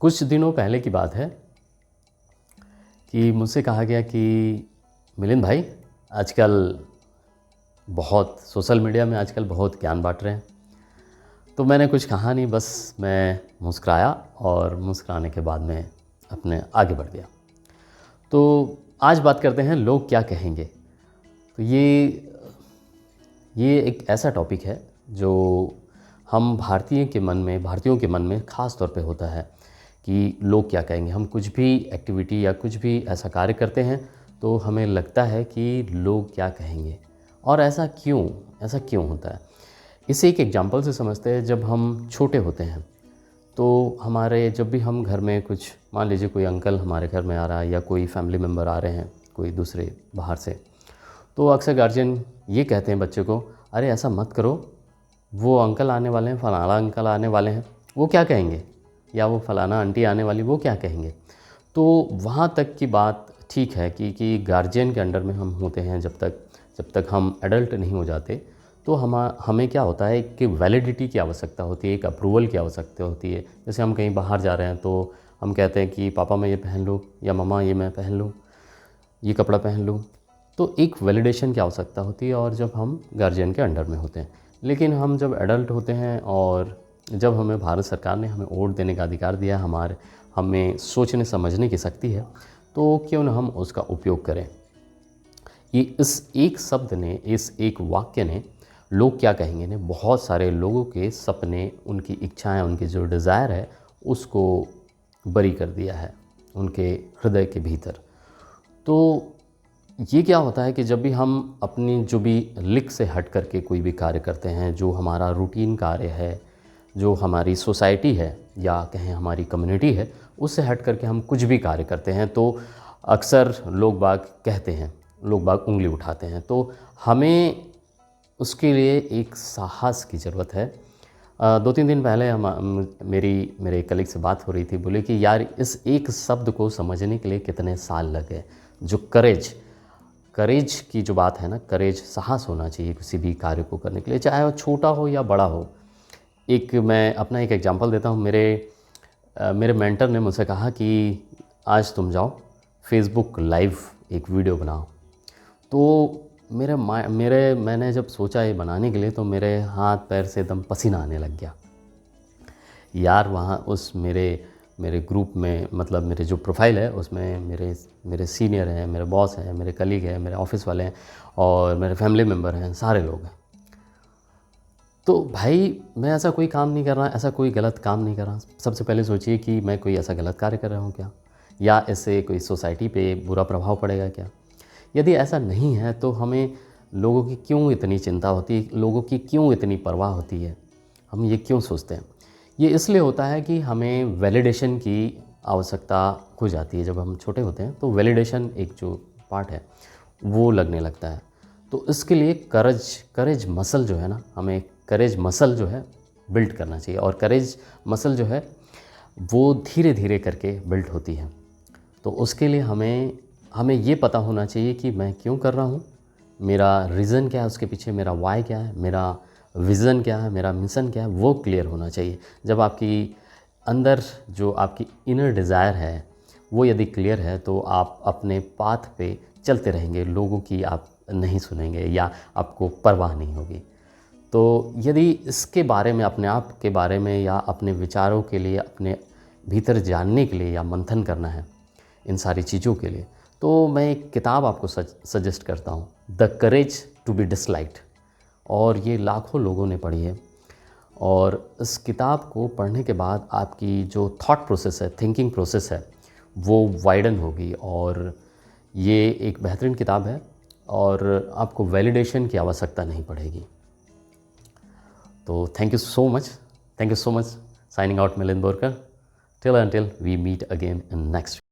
कुछ दिनों पहले की बात है कि मुझसे कहा गया कि मिलिंद भाई, आजकल बहुत सोशल मीडिया में आजकल बहुत ज्ञान बांट रहे हैं। तो मैंने कुछ कहा नहीं, बस मैं मुस्कुराया और मुस्कुराने के बाद में अपने आगे बढ़ गया। तो आज बात करते हैं लोग क्या कहेंगे। तो ये एक ऐसा टॉपिक है जो हम भारतीयों के मन में ख़ास तौर पे होता है कि लोग क्या कहेंगे। हम कुछ भी एक्टिविटी या कुछ भी ऐसा कार्य करते हैं तो हमें लगता है कि लोग क्या कहेंगे, और ऐसा क्यों होता है। इसे एक एग्जांपल से समझते हैं। जब हम छोटे होते हैं तो जब भी हम घर में कुछ, मान लीजिए कोई अंकल हमारे घर में आ रहा है या कोई फैमिली मेम्बर आ रहे हैं कोई दूसरे बाहर से, तो अक्सर गार्जियन ये कहते हैं बच्चे को, अरे ऐसा मत करो, वो अंकल आने वाले हैं, फलाना अंकल आने वाले हैं, वो क्या कहेंगे, या वो फलाना आंटी आने वाली, वो क्या कहेंगे। तो वहाँ तक की बात ठीक है कि गार्जियन के अंडर में हम होते हैं जब तक हम एडल्ट नहीं हो जाते। तो हमें क्या होता है कि वैलिडिटी की आवश्यकता होती है, एक अप्रूवल की आवश्यकता होती है। जैसे हम कहीं बाहर जा रहे हैं तो हम कहते हैं कि पापा मैं ये पहन लूँ, या मम्मा ये मैं पहन लूँ, ये कपड़ा पहन लूँ। तो एक वैलिडेशन की आवश्यकता होती है, और जब हम गार्जियन के अंडर में होते हैं। लेकिन हम जब एडल्ट होते हैं और जब हमें भारत सरकार ने हमें वोट देने का अधिकार दिया, हमें सोचने समझने की शक्ति है, तो क्यों ना हम उसका उपयोग करें। इस एक शब्द ने, इस एक वाक्य ने, लोग क्या कहेंगे ने, बहुत सारे लोगों के सपने, उनकी इच्छाएं, उनकी जो डिज़ायर है उसको बरी कर दिया है उनके हृदय के भीतर। तो ये क्या होता है कि जब भी हम अपनी जो भी लिक से हट करके कोई भी कार्य करते हैं, जो हमारा रूटीन कार्य है, जो हमारी सोसाइटी है या कहें हमारी कम्युनिटी है, उससे हट करके हम कुछ भी कार्य करते हैं, तो अक्सर लोग बाग कहते हैं, लोग बाग उंगली उठाते हैं। तो हमें उसके लिए एक साहस की ज़रूरत है। 2-3 दिन पहले मेरे कलीग से बात हो रही थी, बोले कि यार इस एक शब्द को समझने के लिए कितने साल लगे। जो करेज की जो बात है ना, करेज, साहस होना चाहिए किसी भी कार्य को करने के लिए, चाहे वो छोटा हो या बड़ा हो। मैं अपना एक एग्जांपल देता हूँ। मेरे मेंटर ने मुझसे कहा कि आज तुम जाओ फेसबुक लाइव एक वीडियो बनाओ। तो मैंने जब सोचा ये बनाने के लिए, तो मेरे हाथ पैर से एकदम पसीना आने लग गया यार। वहाँ उस मेरे ग्रुप में, मतलब मेरे जो प्रोफाइल है उसमें मेरे सीनियर हैं, मेरे बॉस हैं, मेरे कलीग हैं, मेरे ऑफिस वाले हैं और मेरे फैमिली मेम्बर हैं, सारे लोग हैं। तो भाई मैं ऐसा कोई काम नहीं कर रहा, ऐसा कोई गलत काम नहीं कर रहा। सबसे पहले सोचिए कि मैं कोई ऐसा गलत कार्य कर रहा हूँ क्या, या इससे कोई सोसाइटी पे बुरा प्रभाव पड़ेगा क्या। यदि ऐसा नहीं है तो हमें लोगों की क्यों इतनी चिंता होती है, लोगों की क्यों इतनी परवाह होती है, हम ये क्यों सोचते हैं। ये इसलिए होता है कि हमें वैलिडेशन की आवश्यकता हो जाती है। जब हम छोटे होते हैं तो वैलिडेशन एक जो पार्ट है वो लगने लगता है। तो इसके लिए करेज मसल जो है ना, हमें करेज मसल जो है बिल्ड करना चाहिए। और करेज मसल जो है वो धीरे धीरे करके बिल्ड होती है। तो उसके लिए हमें ये पता होना चाहिए कि मैं क्यों कर रहा हूँ, मेरा रीज़न क्या है, उसके पीछे मेरा वाई क्या है, मेरा विज़न क्या है, मेरा मिशन क्या है, वो क्लियर होना चाहिए। जब आपकी अंदर जो आपकी इनर डिज़ायर है वो यदि क्लियर है तो आप अपने पाथ पे चलते रहेंगे, लोगों की आप नहीं सुनेंगे या आपको परवाह नहीं होगी। तो यदि इसके बारे में, अपने आप के बारे में या अपने विचारों के लिए, अपने भीतर जानने के लिए या मंथन करना है इन सारी चीज़ों के लिए, तो मैं एक किताब आपको सजेस्ट करता हूँ, the courage to be disliked. और ये लाखों लोगों ने पढ़ी है। और इस किताब को पढ़ने के बाद आपकी जो थॉट प्रोसेस है, थिंकिंग प्रोसेस है, वो वाइडन होगी। और ये एक बेहतरीन किताब है और आपको वैलिडेशन की आवश्यकता नहीं पड़ेगी। तो thank you so much, signing out, Milind Borkar. Till until we meet again in next